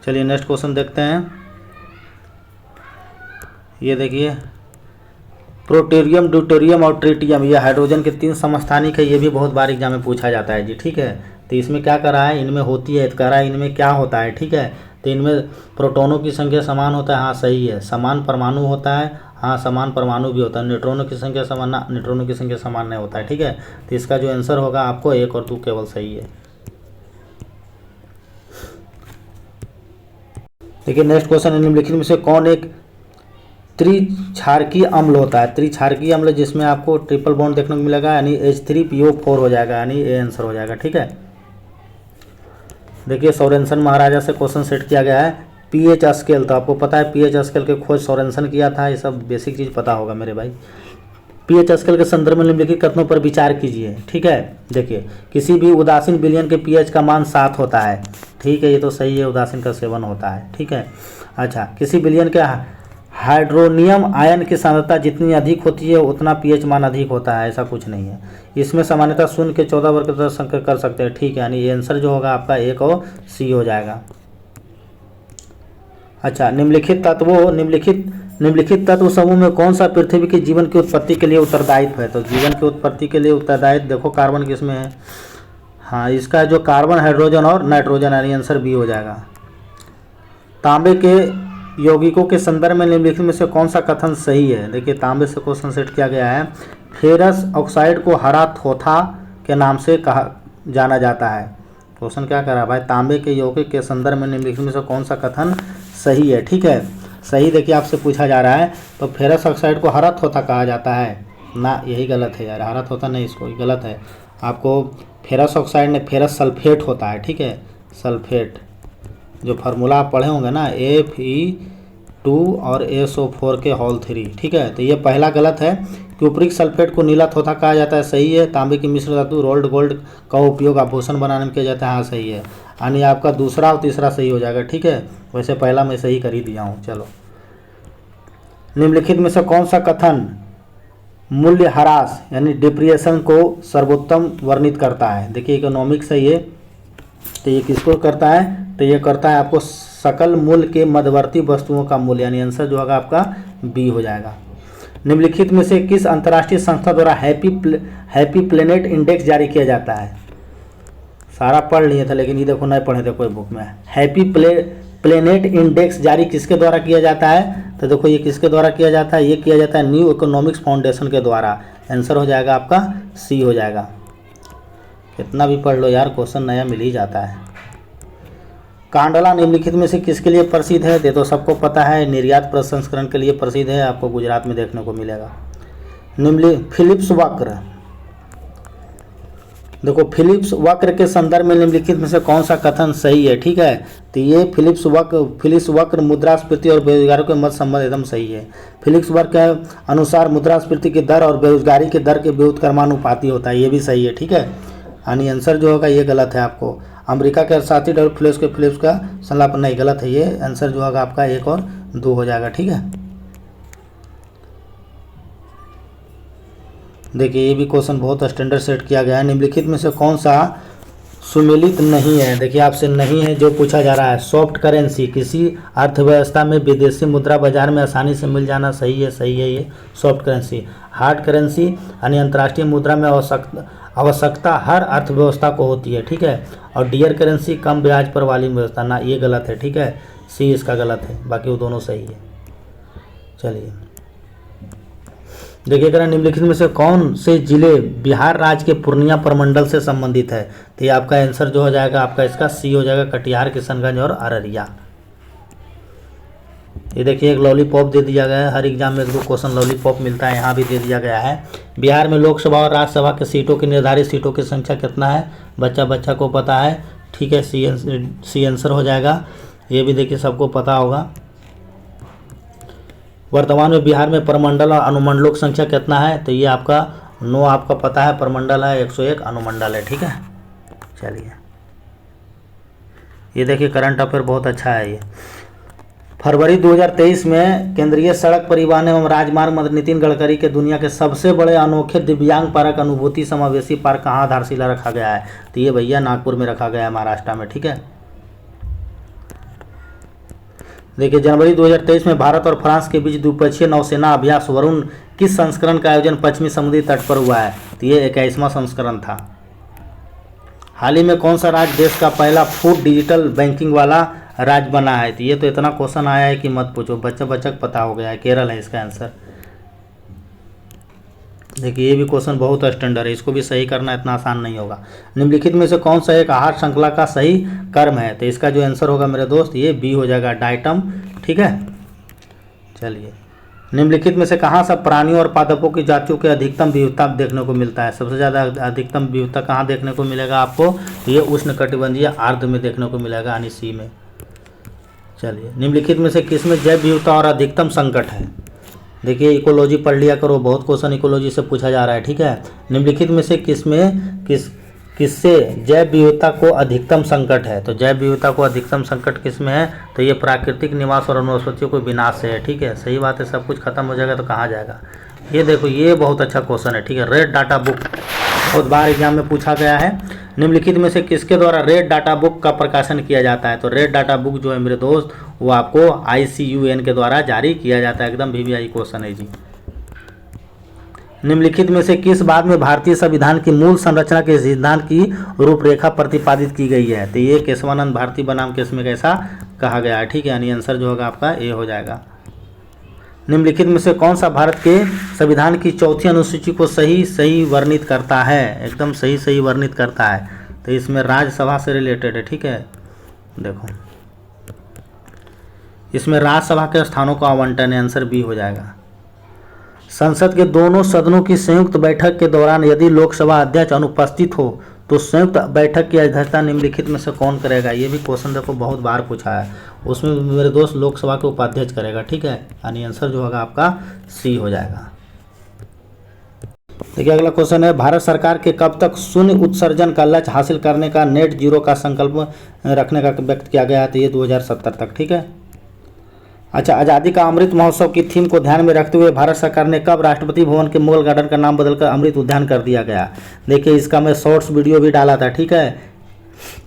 चलिए नेक्स्ट क्वेश्चन देखते हैं। ये देखिए प्रोटेरियम, ड्यूटेरियम और ट्रिटियम, ये हाइड्रोजन के 3 समस्थानिक है, ये भी बहुत बार एग्जाम में पूछा जाता है जी, ठीक है। तो इसमें क्या कर रहा है, इनमें होती है, तो कह रहा है इनमें क्या होता है, ठीक है। तो इनमें प्रोटॉनों की संख्या समान होता है, हाँ सही है। समान परमाणु होता है, हाँ समान परमाणु भी होता है। न्यूट्रॉनों की संख्या समान, न्यूट्रॉनों की संख्या समान नहीं होता है, ठीक है। तो इसका जो आंसर होगा आपको 1 और 2 केवल सही है। देखिए नेक्स्ट क्वेश्चन है, निम्नलिखित में से कौन एक त्रिक्षारकीय अम्ल होता है? त्रिक्षारकीय अम्ल जिसमें आपको ट्रिपल बॉन्ड देखने को मिलेगा, यानी H3PO4 हो जाएगा, यानी ए आंसर हो जाएगा। ठीक है, देखिए सोरेनसन महाराजा से क्वेश्चन सेट किया गया है। पीएच स्केल, तो आपको पता है पीएच स्केल के खोज सोरेनसन किया था, ये सब बेसिक चीज़ पता होगा मेरे भाई। पीएच स्केल के संदर्भ में निम्नलिखित कथनों पर विचार कीजिए। ठीक है, देखिए किसी भी उदासीन विलयन के पीएच का मान 7 होता है। ठीक है, ये तो सही है, उदासीन का सेवन होता है। ठीक है, अच्छा, किसी विलयन के हाइड्रोनियम आयन की सांद्रता जितनी अधिक होती है उतना पीएच मान अधिक होता है, ऐसा कुछ नहीं है। इसमें सामान्यतः 0 के 14 वर्ग तक संकर कर सकते हैं। ठीक है, यानी ये आंसर जो होगा आपका एक और सी हो जाएगा। अच्छा, निम्नलिखित तत्व समूह में कौन सा पृथ्वी के जीवन की उत्पत्ति के लिए उत्तरदायित्व है? तो जीवन की उत्पत्ति के लिए उत्तरदायित्व देखो कार्बन किसमें है? हाँ, इसका जो कार्बन, हाइड्रोजन और नाइट्रोजन, यानी आंसर बी हो जाएगा। तांबे के यौगिकों के संदर्भ में निम्नलिखित में से कौन सा कथन सही है? देखिए तांबे से क्वेश्चन सेट किया गया है। फेरस ऑक्साइड को हरा थोथा के नाम से कहा जाना जाता है। क्वेश्चन क्या कर रहा है भाई? तांबे के यौगिक के संदर्भ में निम्नलिखित में से कौन सा कथन सही है? ठीक है, सही देखिए आपसे पूछा जा रहा है, तो फेरस ऑक्साइड को हरा थोथा कहा जाता है ना, यही गलत है यार, हरा थोथा नहीं, इसको गलत है। आपको फेरस ऑक्साइड ने फेरस सल्फेट होता है। ठीक है, सल्फेट जो फार्मूला आप पढ़े होंगे ना, Fe2 और SO4 के होल 3। ठीक है, तो ये पहला गलत है। क्यूप्रिक सल्फेट को नीला थोथा कहा जाता है, सही है। तांबे की मिश्र धातु रोल्ड गोल्ड का उपयोग आभूषण बनाने में किया जाता है, हाँ सही है। यानी आपका दूसरा और तीसरा सही हो जाएगा। ठीक है, वैसे पहला मैं सही कर ही दिया हूँ। चलो, निम्नलिखित में से कौन सा कथन मूल्य ह्रास यानी डिप्रिएशन को सर्वोत्तम वर्णित करता है? देखिए इकोनॉमिक्स है ये, तो ये किसको करता है? तो ये करता है आपको सकल मूल्य के मध्यवर्ती वस्तुओं का मूल्य, यानी आंसर जो होगा आपका बी हो जाएगा। निम्नलिखित में से किस अंतर्राष्ट्रीय संस्था द्वारा हैप्पी प्लेनेट इंडेक्स जारी किया जाता है? सारा पढ़ लिए था लेकिन ये देखो नहीं पढ़े थे कोई बुक में। हैप्पी प्लेनेट इंडेक्स जारी किसके द्वारा किया जाता है? तो देखो ये किसके द्वारा किया जाता है? ये किया जाता है न्यू इकोनॉमिक्स फाउंडेशन के द्वारा। आंसर हो जाएगा आपका सी हो जाएगा। कितना भी पढ़ लो यार, क्वेश्चन नया मिल ही जाता है। कांडला निम्नलिखित में से किसके लिए प्रसिद्ध है? ये तो सबको पता है, निर्यात प्रसंस्करण के लिए प्रसिद्ध है, आपको गुजरात में देखने को मिलेगा। फिलिप्स वक्र, देखो फिलिप्स वक्र के संदर्भ में निम्नलिखित में से कौन सा कथन सही है? ठीक है, तो ये फिलिप्स वक्र मुद्रास्फीति और बेरोजगारी के मत संबंध एकदम सही है। फिलिप्स वक्र के अनुसार मुद्रास्फीति की दर और बेरोजगारी की दर के व्युत्क्रमानुपाती होता है, ये भी सही है। ठीक है, यानी आंसर जो होगा ये गलत है। आपको अमेरिका के साथी डॉलर फिलिप्स का संलापन नहीं, गलत है ये। आंसर जो होगा आपका 1 और 2 हो जाएगा। ठीक है, देखिए ये भी क्वेश्चन बहुत स्टैंडर्ड सेट किया गया है। निम्नलिखित में से कौन सा सुमेलित नहीं है? देखिए आपसे नहीं है जो पूछा जा रहा है। सॉफ्ट करेंसी, किसी अर्थव्यवस्था में विदेशी मुद्रा बाजार में आसानी से मिल जाना, सही है, सही है ये सॉफ्ट करेंसी। हार्ड करेंसी यानी अंतर्राष्ट्रीय मुद्रा में आवश्यकता हर अर्थव्यवस्था को होती है। ठीक है, और डियर करेंसी कम ब्याज पर वाली व्यवस्था, ना ये गलत है। ठीक है, सी इसका गलत है, बाकी वो दोनों सही है। चलिए देखिए करें, निम्नलिखित में से कौन से जिले बिहार राज्य के पूर्णिया प्रमंडल से संबंधित है? तो ये आपका आंसर जो हो जाएगा आपका इसका सी हो जाएगा, कटिहार, किशनगंज और अररिया। ये देखिए एक लॉलीपॉप दे दिया गया है, हर एग्जाम में 1-2 क्वेश्चन लॉलीपॉप मिलता है, यहाँ भी दे दिया गया है। बिहार में लोकसभा और राज्यसभा के सीटों की निर्धारित सीटों की संख्या कितना है? बच्चा को पता है। ठीक है, सी आंसर हो जाएगा। ये भी देखिए सबको पता होगा। वर्तमान में बिहार में प्रमंडल और अनुमंडलों की संख्या कितना है? तो ये आपका 9 आपका पता है, प्रमंडल है, 101 अनुमंडल है। ठीक है, चलिए ये देखिए करंट अफेयर बहुत अच्छा है ये। फरवरी 2023 में केंद्रीय सड़क परिवहन एवं राजमार्ग मंत्री नितिन गडकरी के दुनिया के सबसे बड़े अनोखे दिव्यांग पार्क अनुभूति समावेशी पार्क कहाँ आधारशिला रखा गया है? तो ये भैया नागपुर में रखा गया है, महाराष्ट्र में। ठीक है, देखिए जनवरी 2023 में भारत और फ्रांस के बीच द्विपक्षीय नौसेना अभ्यास वरुण किस संस्करण का आयोजन पश्चिमी समुद्री तट पर हुआ है? तो ये 21वां संस्करण था। हाल ही में कौन सा राज्य देश का पहला फूड डिजिटल बैंकिंग वाला राज्य बना है? तो ये तो इतना क्वेश्चन आया है कि मत पूछो, बच्चा को पता हो गया है, केरल है इसका आंसर। देखिए ये भी क्वेश्चन बहुत स्टैंडर्ड है, इसको भी सही करना इतना आसान नहीं होगा। निम्नलिखित में से कौन सा एक आहार श्रृंखला का सही कर्म है? तो इसका जो आंसर होगा मेरे दोस्त ये बी हो जाएगा, डाइटम। ठीक है, चलिए निम्नलिखित में से कहाँ सब प्राणियों और पादपों की जातियों के अधिकतम विविधता देखने को मिलता है? सबसे ज़्यादा अधिकतम विविधता कहाँ देखने को मिलेगा आपको? तो ये उष्णकटिबंधीय आर्द्र में देखने को मिलेगा, यानी सी में। चलिए निम्नलिखित में से किस में जैव विविधता और अधिकतम संकट है? देखिए इकोलॉजी पढ़ लिया करो, बहुत क्वेश्चन इकोलॉजी से पूछा जा रहा है। ठीक है, निम्नलिखित में से किससे जैव विविधता को अधिकतम संकट है? तो जैव विविधता को अधिकतम संकट किस में है? तो ये प्राकृतिक निवास और वनस्पतियों को विनाश से है। ठीक है, सही बात है, सब कुछ खत्म हो जाएगा तो कहाँ जाएगा? ये देखो ये बहुत अच्छा क्वेश्चन है। ठीक है, रेड डाटा बुक बहुत बार एग्जाम में पूछा गया है। निम्नलिखित में से किसके द्वारा रेड डाटा बुक का प्रकाशन किया जाता है? तो रेड डाटा बुक जो है मेरे दोस्त वो आपको ICUN के द्वारा जारी किया जाता है। एकदम VVI क्वेश्चन है जी। निम्नलिखित में से किस बात में भारतीय संविधान की मूल संरचना के सिद्धांत की रूपरेखा प्रतिपादित की गई है? तो ये केशवानंद भारती बनाम केस में कैसा कहा गया है? ठीक है, यानी आंसर जो होगा आपका ए हो जाएगा। निम्नलिखित में से कौन सा भारत के संविधान की चौथी अनुसूची को सही वर्णित करता है? एकदम सही वर्णित करता है। तो इसमें राज्यसभा से रिलेटेड है। ठीक है, देखो इसमें राज्यसभा के स्थानों का आवंटन है, आंसर बी हो जाएगा। संसद के दोनों सदनों की संयुक्त बैठक के दौरान यदि लोकसभा अध्यक्ष अनुपस्थित हो तो संयुक्त बैठक की अध्यक्षता निम्नलिखित में से कौन करेगा? ये भी क्वेश्चन देखो बहुत बार पूछा है। उसमें मेरे दोस्त लोकसभा के उपाध्यक्ष करेगा। ठीक है, यानी आंसर जो होगा आपका सी हो जाएगा। देखिए अगला क्वेश्चन है, भारत सरकार के कब तक शून्य उत्सर्जन का लक्ष्य हासिल करने का नेट जीरो का संकल्प रखने का व्यक्त किया गया है? तो ये 2070 तक। ठीक है, अच्छा, आज़ादी का अमृत महोत्सव की थीम को ध्यान में रखते हुए भारत सरकार ने कब राष्ट्रपति भवन के मुगल गार्डन का नाम बदलकर अमृत उद्यान कर दिया गया? देखिए इसका मैं शॉर्ट्स वीडियो भी डाला था। ठीक है,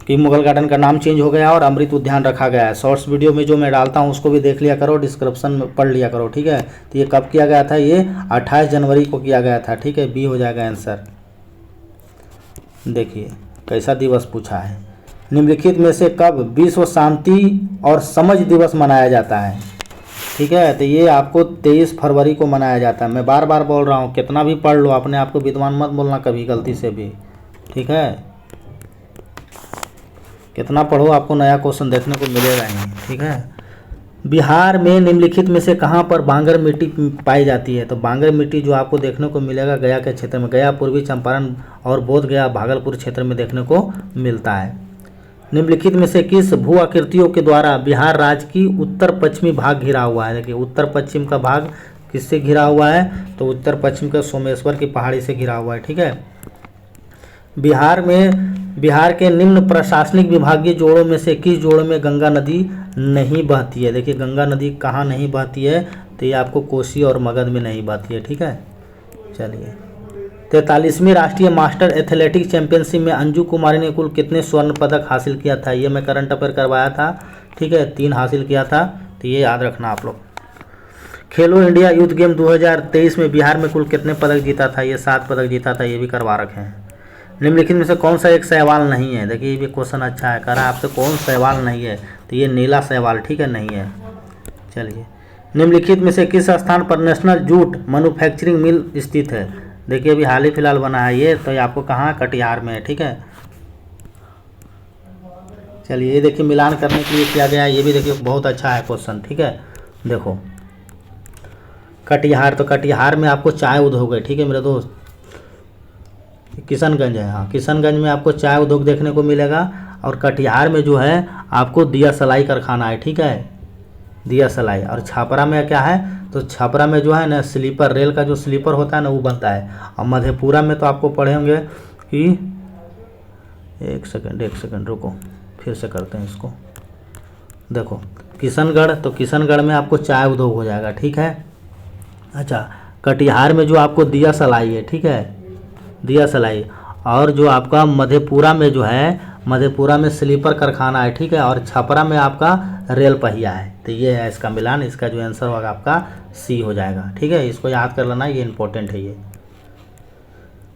कि मुगल गार्डन का नाम चेंज हो गया और अमृत उद्यान रखा गया है। शॉर्ट्स वीडियो में जो मैं डालता हूँ उसको भी देख लिया करो, डिस्क्रिप्शन में पढ़ लिया करो। ठीक है, तो ये कब किया गया था? ये 28 जनवरी को किया गया था। ठीक है, बी हो जाएगा आंसर। देखिए कैसा दिवस पूछा है। निम्नलिखित में से कब विश्व शांति और समझ दिवस मनाया जाता है? ठीक है, तो ये आपको 23 फरवरी को मनाया जाता है। मैं बार बार बोल रहा हूँ, कितना भी पढ़ लो, अपने आप को विद्वान मत बोलना कभी गलती से भी। ठीक है, कितना पढ़ो आपको नया क्वेश्चन देखने को मिलेगा ही। ठीक है, बिहार में निम्नलिखित में से कहाँ पर बांगर मिट्टी पाई जाती है? तो बांगर मिट्टी जो आपको देखने को मिलेगा गया के क्षेत्र में, गया, पूर्वी चंपारण और बोध गया, भागलपुर क्षेत्र में देखने को मिलता है। निम्नलिखित में से किस भू आकृतियों के द्वारा बिहार राज्य की उत्तर पश्चिमी भाग घिरा हुआ है? देखिए उत्तर पश्चिम का भाग किससे घिरा हुआ है? तो उत्तर पश्चिम का सोमेश्वर की पहाड़ी से घिरा हुआ है। ठीक है, बिहार के निम्न प्रशासनिक विभागीय जोड़ों में से किस जोड़ में गंगा नदी नहीं बहती है? देखिए गंगा नदी कहाँ नहीं बहती है? तो ये आपको कोसी और मगध में नहीं बहती है। ठीक है, चलिए 43वीं राष्ट्रीय मास्टर एथलेटिक्स चैंपियनशिप में अंजू कुमारी ने कुल कितने स्वर्ण पदक हासिल किया था? ये मैं करंट अफेयर करवाया था। ठीक है, 3 हासिल किया था, तो ये याद रखना आप लोग। खेलो इंडिया यूथ गेम 2023 में बिहार में कुल कितने पदक जीता था? ये 7 पदक जीता था, ये भी करवा रखे हैं। निम्नलिखित में से कौन सा एक सहवाल नहीं है? देखिए ये भी क्वेश्चन अच्छा है, कह रहा है आपसे कौन सहवाल नहीं है? तो ये नीला सहवाल। ठीक है, नहीं है। चलिए निम्नलिखित में से किस स्थान पर नेशनल जूट मैन्युफैक्चरिंग मिल स्थित है? देखिए अभी हाल ही फिलहाल बना है ये, तो ये आपको कहाँ? कटिहार में है। ठीक है, चलिए ये देखिए मिलान करने के लिए किया गया है, ये भी देखिए बहुत अच्छा है क्वेश्चन। ठीक है, देखो कटिहार, तो कटिहार में आपको चाय उद्योग है। ठीक है मेरे दोस्त, किशनगंज है, हाँ किशनगंज में आपको चाय उद्योग देखने को मिलेगा। और कटिहार में जो है आपको दिया सलाई कारखाना है। ठीक है, दिया सलाई। और छापरा में क्या है? तो छापरा में जो है ना स्लीपर, रेल का जो स्लीपर होता है ना वो बनता है। और मधेपुरा में तो आपको पढ़े होंगे कि एक सेकंड रुको, फिर से करते हैं इसको। देखो किशनगढ़, तो किशनगढ़ में आपको चाय उद्योग हो जाएगा। ठीक है, अच्छा कटिहार में जो आपको दिया सलाई है। ठीक है, दिया सलाई। और जो आपका मधेपुरा में जो है, मधेपुरा में स्लीपर कारखाना है। ठीक है, और छपरा में आपका रेल पहिया है। तो ये है इसका मिलान, इसका जो आंसर होगा आपका सी हो जाएगा। ठीक है, इसको याद कर लेना, ये इंपॉर्टेंट है। ये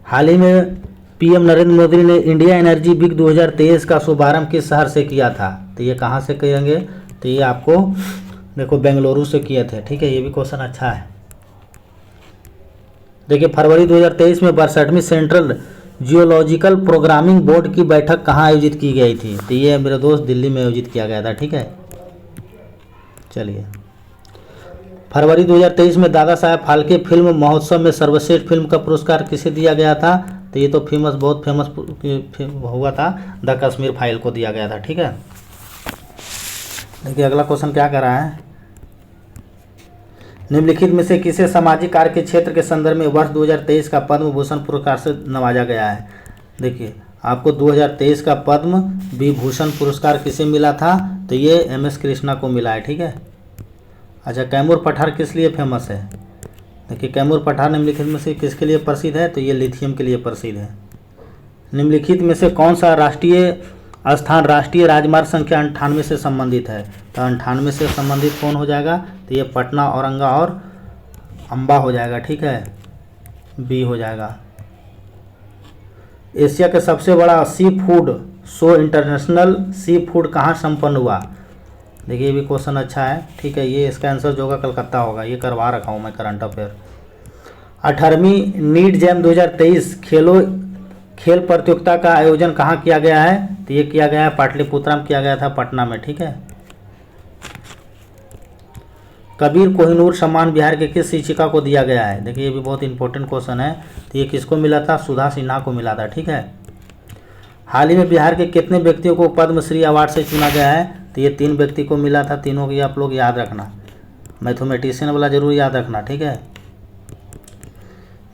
हाल ही में पीएम नरेंद्र मोदी ने इंडिया एनर्जी वीक 2023 का शुभारंभ किस शहर से किया था? तो ये कहाँ से करेंगे? तो ये आपको देखो बेंगलुरु से किए थे। ठीक है, ये भी क्वेश्चन अच्छा है। देखिए फरवरी 2023 में 62वीं सेंट्रल जियोलॉजिकल प्रोग्रामिंग बोर्ड की बैठक कहाँ आयोजित की गई थी? तो ये मेरे दोस्त दिल्ली में आयोजित किया गया था, ठीक है। चलिए, फरवरी 2023 में दादा साहेब फाल्के फिल्म महोत्सव में सर्वश्रेष्ठ फिल्म का पुरस्कार किसे दिया गया था? तो ये तो बहुत फेमस हुआ था, द कश्मीर फाइल को दिया गया था, ठीक है। देखिए अगला क्वेश्चन क्या कर रहा है, निम्नलिखित में से किसे सामाजिक कार्य के क्षेत्र के संदर्भ में वर्ष 2023 का पद्म भूषण पुरस्कार से नवाजा गया है? देखिए आपको 2023 का पद्म विभूषण पुरस्कार किसे मिला था? तो ये MS कृष्णा को मिला है, ठीक है। अच्छा, कैमूर पठार किस लिए फेमस है? देखिए कैमूर पठार निम्नलिखित में से किसके लिए प्रसिद्ध है? तो ये लिथियम के लिए प्रसिद्ध है। निम्नलिखित में से कौन सा राष्ट्रीय स्थान राष्ट्रीय राजमार्ग संख्या 98 से संबंधित है? तो 98 से संबंधित कौन हो जाएगा? तो ये पटना, औरंगा और अंबा हो जाएगा, ठीक है, बी हो जाएगा। एशिया का सबसे बड़ा sea food show international sea food कहाँ संपन्न हुआ? देखिए ये भी क्वेश्चन अच्छा है, ठीक है। ये इसका आंसर जो होगा कलकत्ता होगा, ये करवा रखा हूँ मैं करंट अफेयर। 18वीं नीट जैम 2023 खेल प्रतियोगिता का आयोजन कहाँ किया गया है? तो ये किया गया है पाटलिपुत्रा में किया गया था, पटना में, ठीक है। कबीर कोहिनूर सम्मान बिहार के किस शिक्षिका को दिया गया है? देखिए ये भी बहुत इंपॉर्टेंट क्वेश्चन है। तो ये किसको मिला था? सुधा सिन्हा को मिला था, ठीक है। हाल ही में बिहार के कितने व्यक्तियों को पद्मश्री अवार्ड से चुना गया है? तो ये 3 व्यक्ति को मिला था, तीनों की आप लोग याद रखना, मैथमेटिशियन वाला जरूर याद रखना, ठीक है।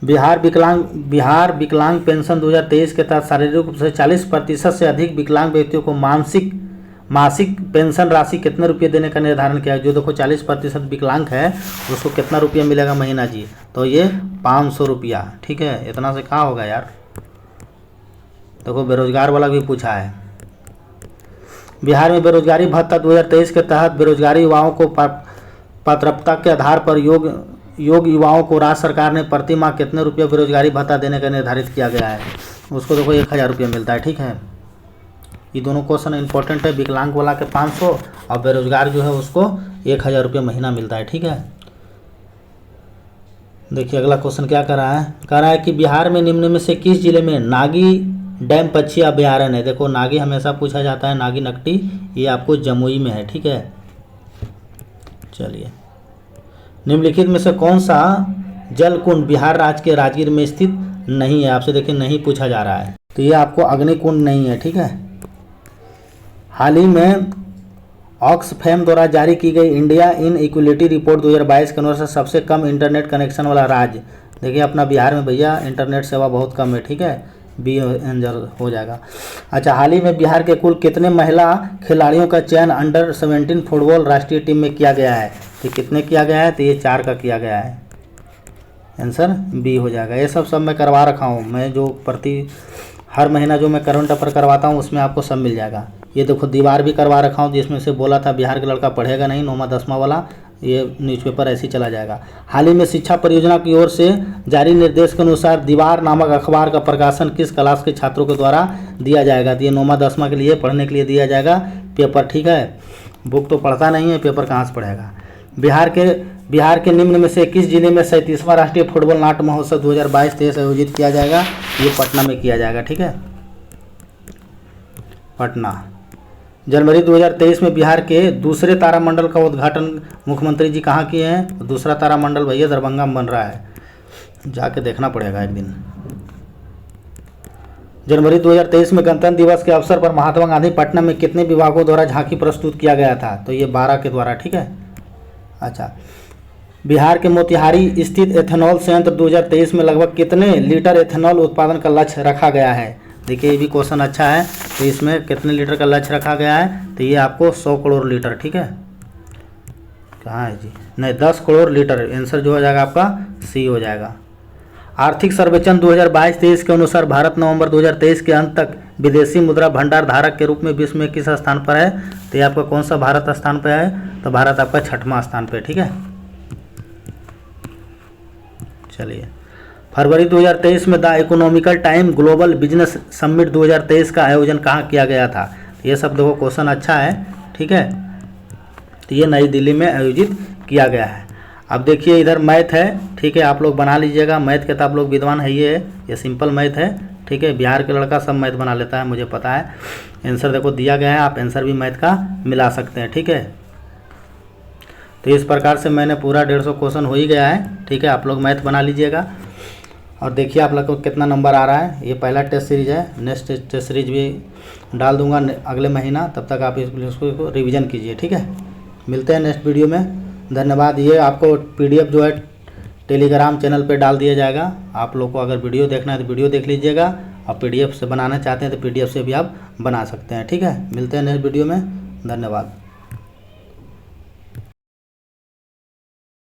बिहार विकलांग पेंशन 2023 के तहत शारीरिक रूप से 40% से अधिक विकलांग व्यक्तियों को मासिक पेंशन राशि कितने रुपये देने का निर्धारण किया है? जो देखो 40% विकलांग है उसको कितना रुपया मिलेगा महीना जी? तो ये 500 रुपया, ठीक है। इतना से कहाँ होगा यार? देखो बेरोजगार वाला भी पूछा है। बिहार में बेरोजगारी भत्ता 2023 के तहत बेरोजगारी युवाओं को पात्रता के आधार पर योग युवाओं को राज्य सरकार ने प्रति माह कितने रुपये बेरोजगारी भत्ता देने का निर्धारित किया गया है? उसको देखो 1000 रुपये मिलता है, ठीक है। ये दोनों क्वेश्चन इंपॉर्टेंट है, विकलांग वाला के 500 और बेरोजगार जो है उसको 1000 रुपये महीना मिलता है, ठीक है। देखिए अगला क्वेश्चन क्या कर रहा है, कह रहा है कि बिहार में निम्न में से किस जिले में नागी डैम पक्षी अभ्यारण्य है? देखो नागी हमेशा पूछा जाता है, नागी नकटी, ये आपको जमुई में है, ठीक है। चलिए, निम्नलिखित में से कौन सा जल कुंड बिहार राज्य के राजगीर में स्थित नहीं है? आपसे देखिए नहीं पूछा जा रहा है, तो ये आपको अग्निकुंड नहीं है, ठीक है। हाल ही में ऑक्सफैम द्वारा जारी की गई इंडिया इन इक्वलिटी रिपोर्ट 2022 के अनुसार सबसे कम इंटरनेट कनेक्शन वाला राज्य? देखिए अपना बिहार में भैया इंटरनेट सेवा बहुत कम है, ठीक है, बी आंसर हो जाएगा। अच्छा, हाल ही में बिहार के कुल कितने महिला खिलाड़ियों का चयन अंडर 17 फुटबॉल राष्ट्रीय टीम में किया गया है? तो कितने किया गया है? तो ये 4 का किया गया है, आंसर बी हो जाएगा। ये सब मैं करवा रखा हूँ, मैं जो हर महीना जो मैं करंट अफेयर करवाता हूँ उसमें आपको सब मिल जाएगा। ये देखो दीवार भी करवा रखा हूँ जिसमें से बोला था बिहार का लड़का पढ़ेगा नहीं, 9वां 10वां वाला, ये न्यूज़पेपर ऐसे ही चला जाएगा। हाल ही में शिक्षा परियोजना की ओर से जारी निर्देश के अनुसार दीवार नामक अखबार का प्रकाशन किस क्लास के छात्रों के द्वारा दिया जाएगा? तो ये 9वां 10वां के लिए पढ़ने के लिए दिया जाएगा पेपर, ठीक है। बुक तो पढ़ता नहीं है, पेपर कहाँ से पढ़ेगा। बिहार के निम्न में से किस जिले में 37वां राष्ट्रीय फुटबॉल नाट्य महोत्सव 2022-23 आयोजित किया जाएगा? ये पटना में किया जाएगा, ठीक है, पटना। जनवरी 2023 में बिहार के दूसरे तारामंडल का उद्घाटन मुख्यमंत्री जी कहाँ किए हैं? दूसरा तारामंडल भैया दरभंगा में बन रहा है, जाके देखना पड़ेगा एक दिन। जनवरी 2023 में गणतंत्र दिवस के अवसर पर महात्मा गांधी पटना में कितने विभागों द्वारा झांकी प्रस्तुत किया गया था? तो ये 12 के द्वारा, ठीक है। अच्छा, बिहार के मोतिहारी स्थित एथेनॉल संयंत्र 2023 में लगभग कितने लीटर एथेनॉल उत्पादन का लक्ष्य रखा गया है? देखिए ये भी क्वेश्चन अच्छा है, तो इसमें कितने लीटर का लक्ष्य रखा गया है? तो ये आपको 100 करोड़ लीटर, ठीक है। कहाँ है जी? नहीं, 10 करोड़ लीटर, आंसर जो हो जाएगा आपका सी हो जाएगा। आर्थिक सर्वेक्षण 2022-23 के अनुसार भारत नवंबर 2023 के अंत तक विदेशी मुद्रा भंडार धारक के रूप में विश्व में किस स्थान पर है? तो ये आपका कौन सा भारत स्थान पर है? तो भारत आपका 6वां स्थान पर, ठीक है। चलिए, फरवरी 2023 में the economical time global business summit 2023 का आयोजन कहाँ किया गया था? ये सब देखो क्वेश्चन अच्छा है, ठीक है। तो ये नई दिल्ली में आयोजित किया गया है। अब देखिए इधर मैथ है, ठीक है, आप लोग बना लीजिएगा। मैथ के तो आप लोग विद्वान है, ये सिंपल मैथ है, ठीक है। बिहार के लड़का सब मैथ बना लेता है, मुझे पता है। आंसर देखो दिया गया है, आप आंसर भी मैथ का मिला सकते हैं, ठीक है। तो इस प्रकार से मैंने पूरा 150 क्वेश्चन हो ही गया है, ठीक है। आप लोग मैथ बना लीजिएगा और देखिए आप लोग को कितना नंबर आ रहा है। ये पहला टेस्ट सीरीज है, नेक्स्ट टेस्ट सीरीज भी डाल दूंगा अगले महीना, तब तक आप इसको रिवीजन कीजिए, ठीक है। मिलते हैं नेक्स्ट वीडियो में, धन्यवाद। ये आपको PDF जो है टेलीग्राम चैनल पे डाल दिया जाएगा। आप लोग को अगर वीडियो देखना है तो वीडियो देख लीजिएगा, और PDF से बनाना चाहते हैं तो PDF से भी आप बना सकते हैं, ठीक है। मिलते हैं नेक्स्ट वीडियो में, धन्यवाद।